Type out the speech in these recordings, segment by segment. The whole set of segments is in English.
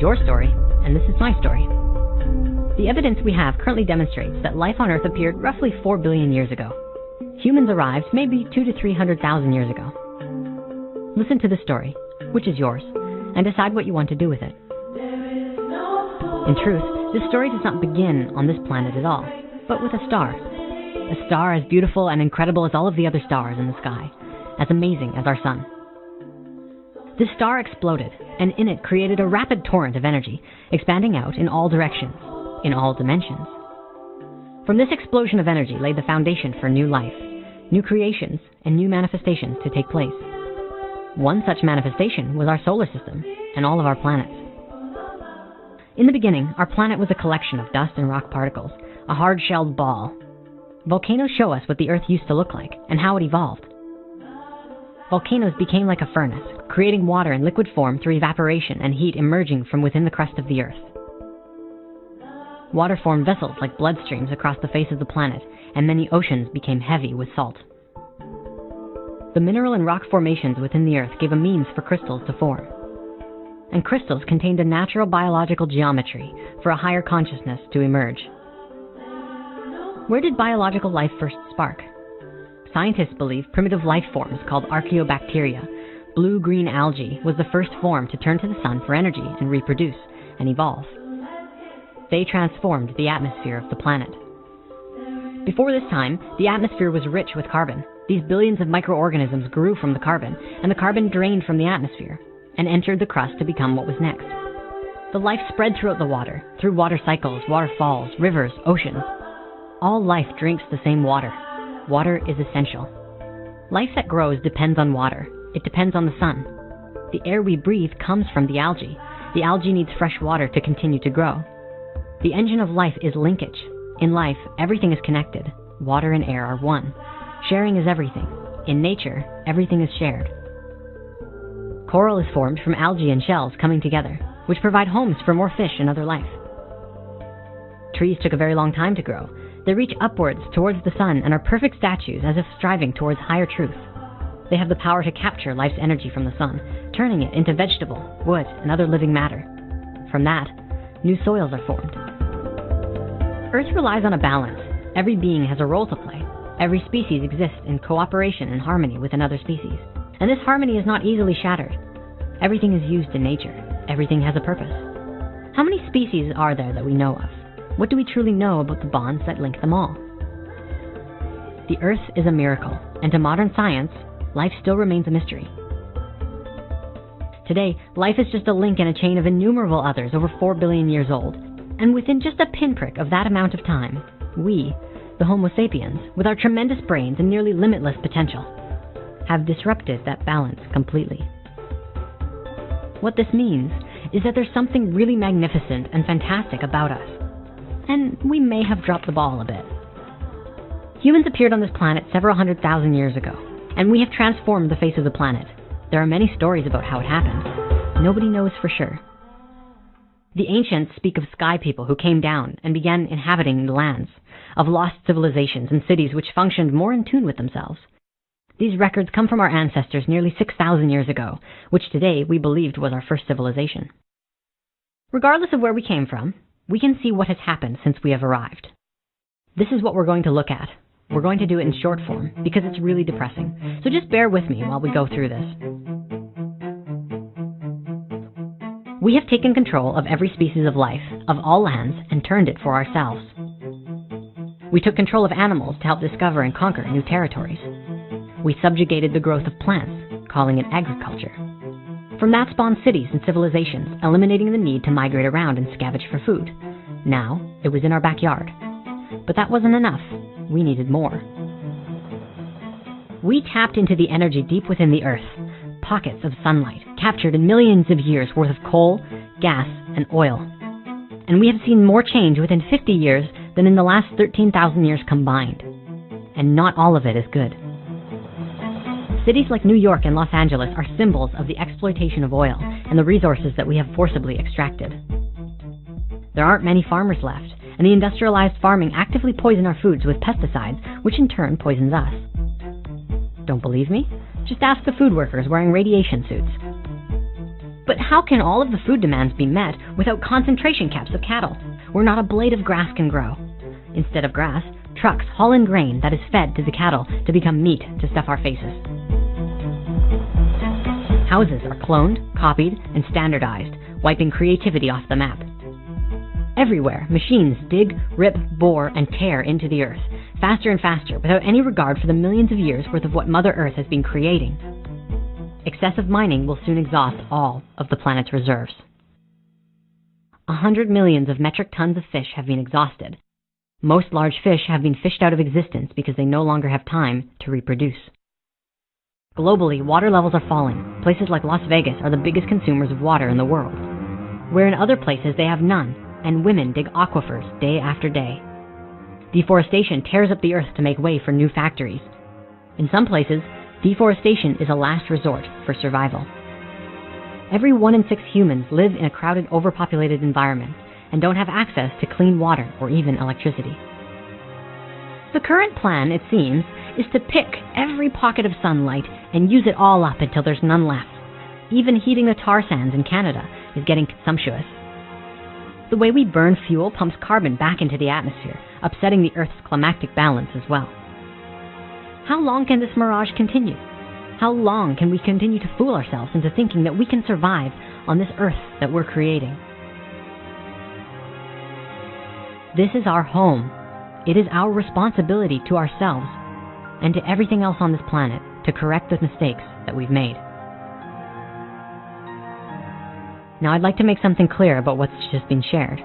your story, and this is my story. The evidence we have currently demonstrates that life on Earth appeared roughly 4 billion years ago. Humans arrived maybe 200,000 to 300,000 years ago. Listen to the story, which is yours, and decide what you want to do with it. In truth, this story does not begin on this planet at all, but with a star. A star as beautiful and incredible as all of the other stars in the sky, as amazing as our sun. This star exploded, and in it created a rapid torrent of energy, expanding out in all directions, in all dimensions. From this explosion of energy laid the foundation for new life, new creations, and new manifestations to take place. One such manifestation was our solar system and all of our planets. In the beginning, our planet was a collection of dust and rock particles, a hard-shelled ball. Volcanoes show us what the Earth used to look like and how it evolved. Volcanoes became like a furnace, creating water in liquid form through evaporation and heat emerging from within the crust of the Earth. Water formed vessels like bloodstreams across the face of the planet, and many oceans became heavy with salt. The mineral and rock formations within the Earth gave a means for crystals to form. And crystals contained a natural biological geometry for a higher consciousness to emerge. Where did biological life first spark? Scientists believe primitive life forms called archaeobacteria, blue-green algae, was the first form to turn to the sun for energy and reproduce and evolve. They transformed the atmosphere of the planet. Before this time, the atmosphere was rich with carbon. These billions of microorganisms grew from the carbon, and the carbon drained from the atmosphere and entered the crust to become what was next. The life spread throughout the water, through water cycles, waterfalls, rivers, oceans. All life drinks the same water. Water is essential. Life that grows depends on water. It depends on the sun. The air we breathe comes from the algae. The algae needs fresh water to continue to grow. The engine of life is linkage. In life, everything is connected. Water and air are one. Sharing is everything. In nature, everything is shared. Coral is formed from algae and shells coming together, which provide homes for more fish and other life. Trees took a very long time to grow. They reach upwards towards the sun and are perfect statues as if striving towards higher truth. They have the power to capture life's energy from the sun, turning it into vegetable, wood, and other living matter. From that, new soils are formed. Earth relies on a balance. Every being has a role to play. Every species exists in cooperation and harmony with another species. And this harmony is not easily shattered. Everything is used in nature. Everything has a purpose. How many species are there that we know of? What do we truly know about the bonds that link them all? The Earth is a miracle, and to modern science, life still remains a mystery. Today, life is just a link in a chain of innumerable others over 4 billion years old. And within just a pinprick of that amount of time, we, the Homo sapiens, with our tremendous brains and nearly limitless potential, have disrupted that balance completely. What this means is that there's something really magnificent and fantastic about us. And we may have dropped the ball a bit. Humans appeared on this planet several 100,000 years ago, and we have transformed the face of the planet. There are many stories about how it happened. Nobody knows for sure. The ancients speak of sky people who came down and began inhabiting the lands, of lost civilizations and cities which functioned more in tune with themselves. These records come from our ancestors nearly 6,000 years ago, which today we believed was our first civilization. Regardless of where we came from, we can see what has happened since we have arrived. This is what we're going to look at. We're going to do it in short form because it's really depressing. So just bear with me while we go through this. We have taken control of every species of life, of all lands, and turned it for ourselves. We took control of animals to help discover and conquer new territories. We subjugated the growth of plants, calling it agriculture. From that spawned cities and civilizations, eliminating the need to migrate around and scavenge for food. Now, it was in our backyard. But that wasn't enough. We needed more. We tapped into the energy deep within the earth, pockets of sunlight captured in millions of years worth of coal, gas, and oil. And we have seen more change within 50 years than in the last 13,000 years combined. And not all of it is good. Cities like New York and Los Angeles are symbols of the exploitation of oil and the resources that we have forcibly extracted. There aren't many farmers left, and the industrialized farming actively poison our foods with pesticides, which in turn poisons us. Don't believe me? Just ask the food workers wearing radiation suits. But how can all of the food demands be met without concentration camps of cattle, where not a blade of grass can grow? Instead of grass, trucks haul in grain that is fed to the cattle to become meat to stuff our faces. Houses are cloned, copied, and standardized, wiping creativity off the map. Everywhere, machines dig, rip, bore, and tear into the earth, faster and faster, without any regard for the millions of years worth of what Mother Earth has been creating. Excessive mining will soon exhaust all of the planet's reserves. 100 millions of metric tons of fish have been exhausted. Most large fish have been fished out of existence because they no longer have time to reproduce. Globally, water levels are falling. Places like Las Vegas are the biggest consumers of water in the world, where in other places they have none, and women dig aquifers day after day. Deforestation tears up the earth to make way for new factories. In some places, deforestation is a last resort for survival. Every 1 in 6 humans live in a crowded, overpopulated environment and don't have access to clean water or even electricity. The current plan, it seems, is to pick every pocket of sunlight and use it all up until there's none left. Even heating the tar sands in Canada is getting sumptuous. The way we burn fuel pumps carbon back into the atmosphere, upsetting the Earth's climatic balance as well. How long can this mirage continue? How long can we continue to fool ourselves into thinking that we can survive on this Earth that we're creating? This is our home. It is our responsibility to ourselves and to everything else on this planet to correct the mistakes that we've made. Now I'd like to make something clear about what's just been shared.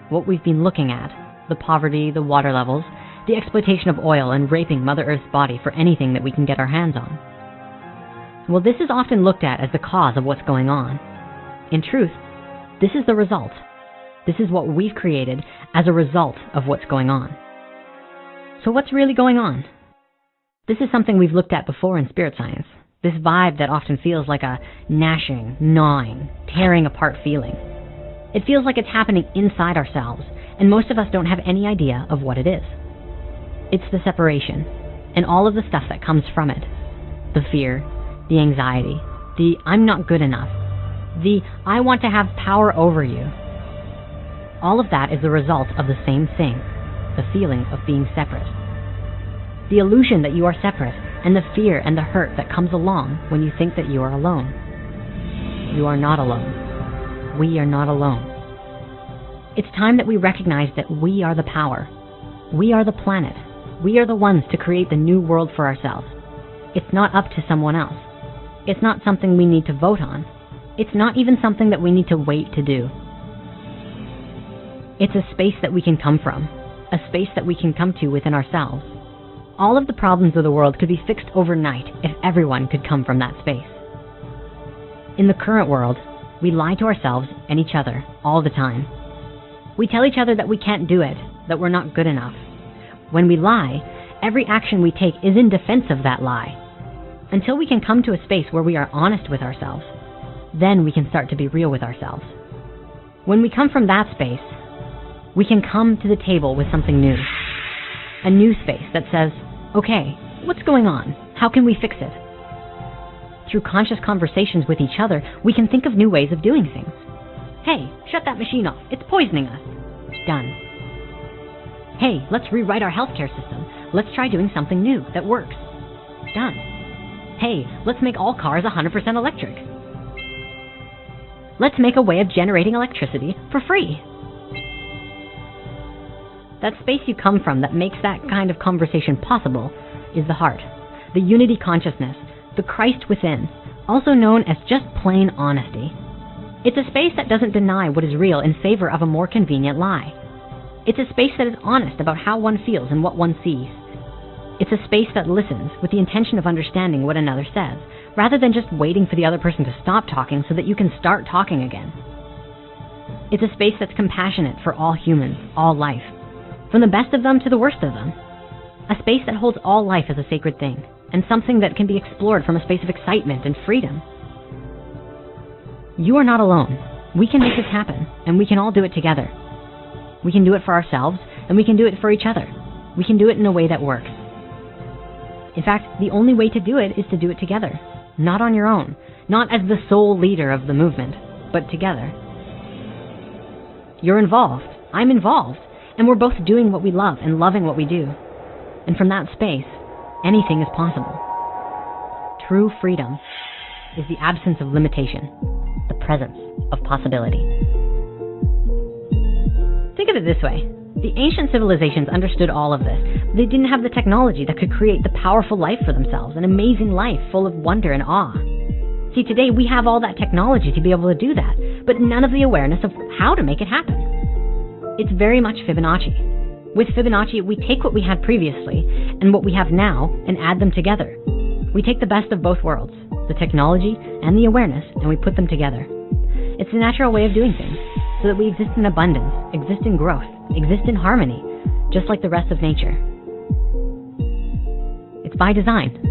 What we've been looking at, the poverty, the water levels, the exploitation of oil, and raping Mother Earth's body for anything that we can get our hands on. Well, this is often looked at as the cause of what's going on. In truth, this is the result. This is what we've created as a result of what's going on. So what's really going on? This is something we've looked at before in spirit science. This vibe that often feels like a gnashing, gnawing, tearing apart feeling. It feels like it's happening inside ourselves, and most of us don't have any idea of what it is. It's the separation, and all of the stuff that comes from it. The fear, the anxiety, the I'm not good enough, the I want to have power over you. All of that is the result of the same thing, the feeling of being separate. The illusion that you are separate, and the fear and the hurt that comes along when you think that you are alone. You are not alone. We are not alone. It's time that we recognize that we are the power. We are the planet. We are the ones to create the new world for ourselves. It's not up to someone else. It's not something we need to vote on. It's not even something that we need to wait to do. It's a space that we can come from, a space that we can come to within ourselves. All of the problems of the world could be fixed overnight if everyone could come from that space. In the current world, we lie to ourselves and each other all the time. We tell each other that we can't do it, that we're not good enough. When we lie, every action we take is in defense of that lie. Until we can come to a space where we are honest with ourselves, then we can start to be real with ourselves. When we come from that space, we can come to the table with something new. A new space that says, okay, what's going on? How can we fix it? Through conscious conversations with each other, we can think of new ways of doing things. Hey, shut that machine off. It's poisoning us. Done. Hey, let's rewrite our healthcare system. Let's try doing something new that works. Done. Hey, let's make all cars 100% electric. Let's make a way of generating electricity for free. That space you come from that makes that kind of conversation possible is the heart, the unity consciousness, the Christ within, also known as just plain honesty. It's a space that doesn't deny what is real in favor of a more convenient lie. It's a space that is honest about how one feels and what one sees. It's a space that listens with the intention of understanding what another says, rather than just waiting for the other person to stop talking so that you can start talking again. It's a space that's compassionate for all humans, all life, from the best of them to the worst of them. A space that holds all life as a sacred thing, and something that can be explored from a space of excitement and freedom. You are not alone. We can make this happen, and we can all do it together. We can do it for ourselves, and we can do it for each other. We can do it in a way that works. In fact, the only way to do it is to do it together, not on your own, not as the sole leader of the movement, but together. You're involved, I'm involved, and we're both doing what we love and loving what we do. And from that space, anything is possible. True freedom is the absence of limitation, the presence of possibility. Think of it this way. The ancient civilizations understood all of this. They didn't have the technology that could create the powerful life for themselves, an amazing life full of wonder and awe. See, today we have all that technology to be able to do that, but none of the awareness of how to make it happen. It's very much Fibonacci. With Fibonacci, we take what we had previously and what we have now and add them together. We take the best of both worlds, the technology and the awareness, and we put them together. It's the natural way of doing things, so that we exist in abundance, exist in growth, exist in harmony, just like the rest of nature. It's by design.